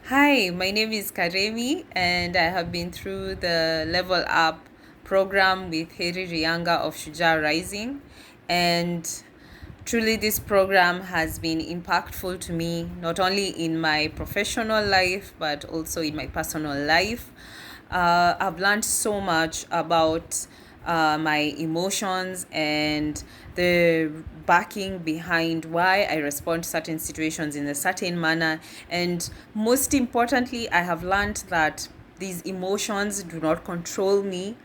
Hi, my name is Karimi, and I have been through the Level Up program with Heri Rianga of Shuja Rising. And truly, this program has been impactful to me, not only in my professional life, but also in my personal life. I've learned so much about my emotions and the backing behind why I respond to certain situations in a certain manner. And most importantly, I have learned that these emotions do not control me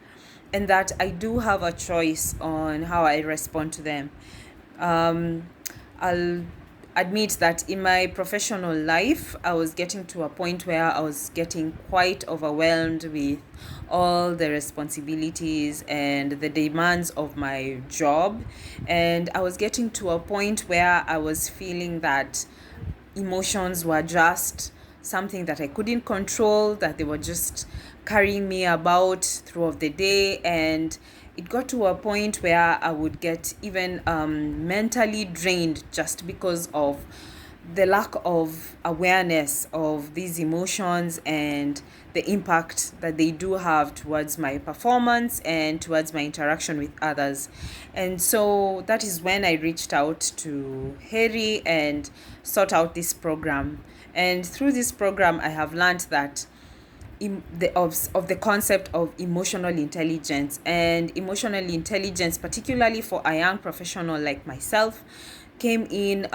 and that I do have a choice on how I respond to them. Um, I'll admit that in my professional life, I was getting to a point where I was getting quite overwhelmed with all the responsibilities and the demands of my job. And I was getting to a point where I was feeling that emotions were just something that I couldn't control, that they were just carrying me about throughout the day. And it got to a point where I would get even mentally drained just because of the lack of awareness of these emotions and the impact that they do have towards my performance and towards my interaction with others. And so that is when I reached out to Harry and sought out this program. And through this program, I have learned that of the concept of emotional intelligence, and emotional intelligence, particularly for a young professional like myself, came in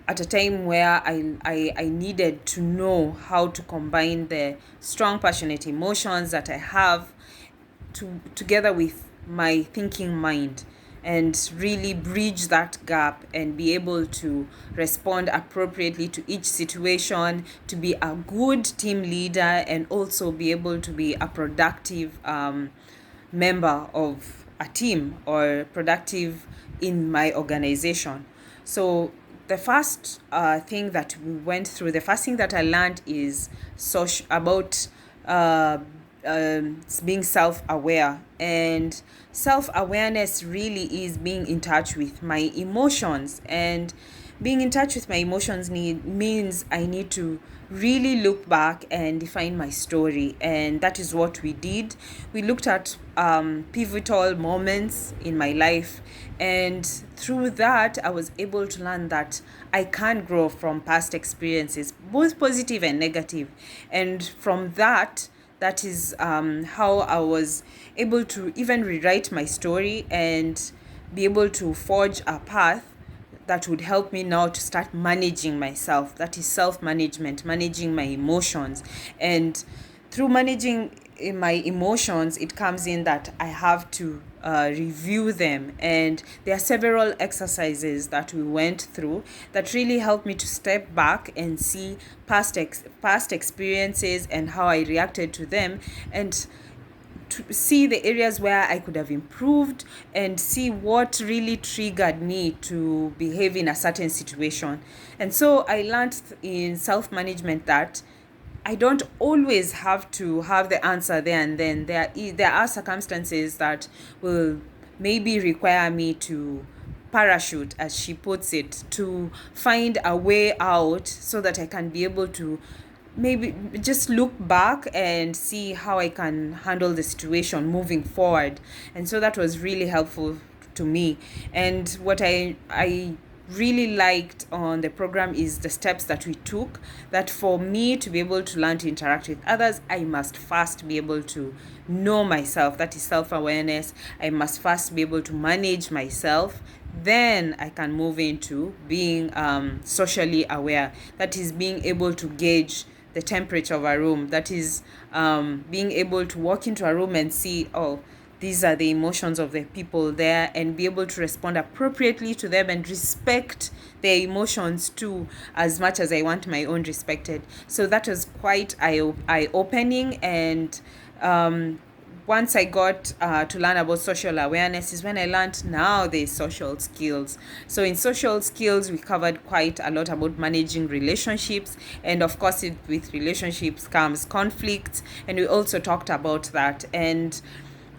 at a time where I needed to know how to combine the strong passionate emotions that I have together with my thinking mind and really bridge that gap and be able to respond appropriately to each situation, to be a good team leader, and also be able to be a productive member of a team or productive in my organization. So the first thing that we went through, the first thing that I learned is about uh, being self-aware. And self-awareness really is being in touch with my emotions, and being in touch with my emotions means I need to really look back and define my story. And that is what we did. We looked at pivotal moments in my life, and through that I was able to learn that I can grow from past experiences, both positive and negative. And from that is how I was able to even rewrite my story and be able to forge a path that would help me now to start managing myself. That is self management, managing my emotions. And through managing my emotions, it comes in that I have to review them. And there are several exercises that we went through that really helped me to step back and see past experiences and how I reacted to them, and to see the areas where I could have improved and see what really triggered me to behave in a certain situation. And so I learned in self management that I don't always have to have the answer there and then. There are circumstances that will maybe require me to parachute, as she puts it, to find a way out so that I can be able to maybe just look back and see how I can handle the situation moving forward. And so that was really helpful to me. And what I really liked on the program is the steps that we took, that for me to be able to learn to interact with others, I must first be able to know myself. That is self-awareness. I must first be able to manage myself, then I can move into being socially aware. That is being able to gauge the temperature of a room. That is being able to walk into a room and see, oh, these are the emotions of the people there, and be able to respond appropriately to them and respect their emotions too, as much as I want my own respected. So that was quite eye opening. And once I got to learn about social awareness is when I learned now there's social skills. So in social skills, we covered quite a lot about managing relationships. And of course, with relationships comes conflict. And we also talked about that. And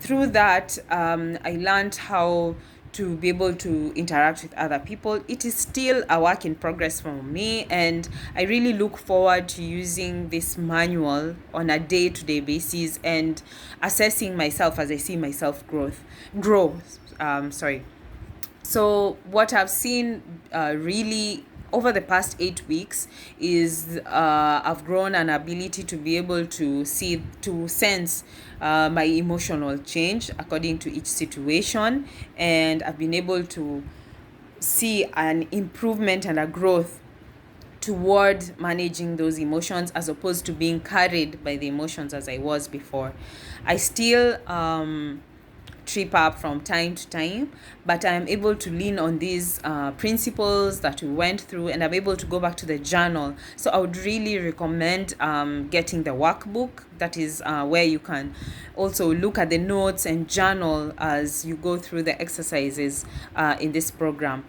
through that, I learned how to be able to interact with other people. It is still a work in progress for me, and I really look forward to using this manual on a day-to-day basis and assessing myself as I see myself grow. Sorry. So what I've seen really over the past 8 weeks is I've grown an ability to be able to sense my emotional change according to each situation, and I've been able to see an improvement and a growth toward managing those emotions as opposed to being carried by the emotions as I was before. I still trip up from time to time, but I'm able to lean on these principles that we went through, and I'm able to go back to the journal. So I would really recommend getting the workbook. That is where you can also look at the notes and journal as you go through the exercises in this program.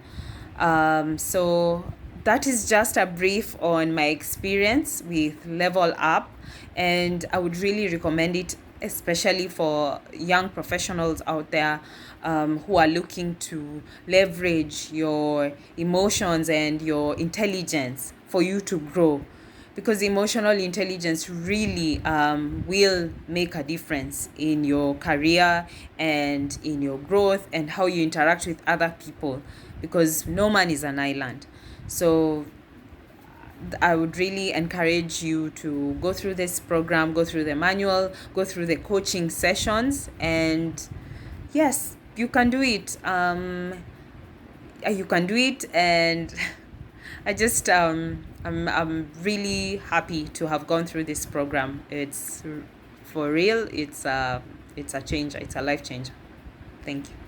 So that is just a brief on my experience with Level Up, and I would really recommend it, especially for young professionals out there who are looking to leverage your emotions and your intelligence for you to grow, because emotional intelligence really will make a difference in your career and in your growth and how you interact with other people, because no man is an island. So I would really encourage you to go through this program, go through the manual, go through the coaching sessions, and yes, you can do it. You can do it, and I just I'm really happy to have gone through this program. It's for real. It's a change. It's a life changer. Thank you.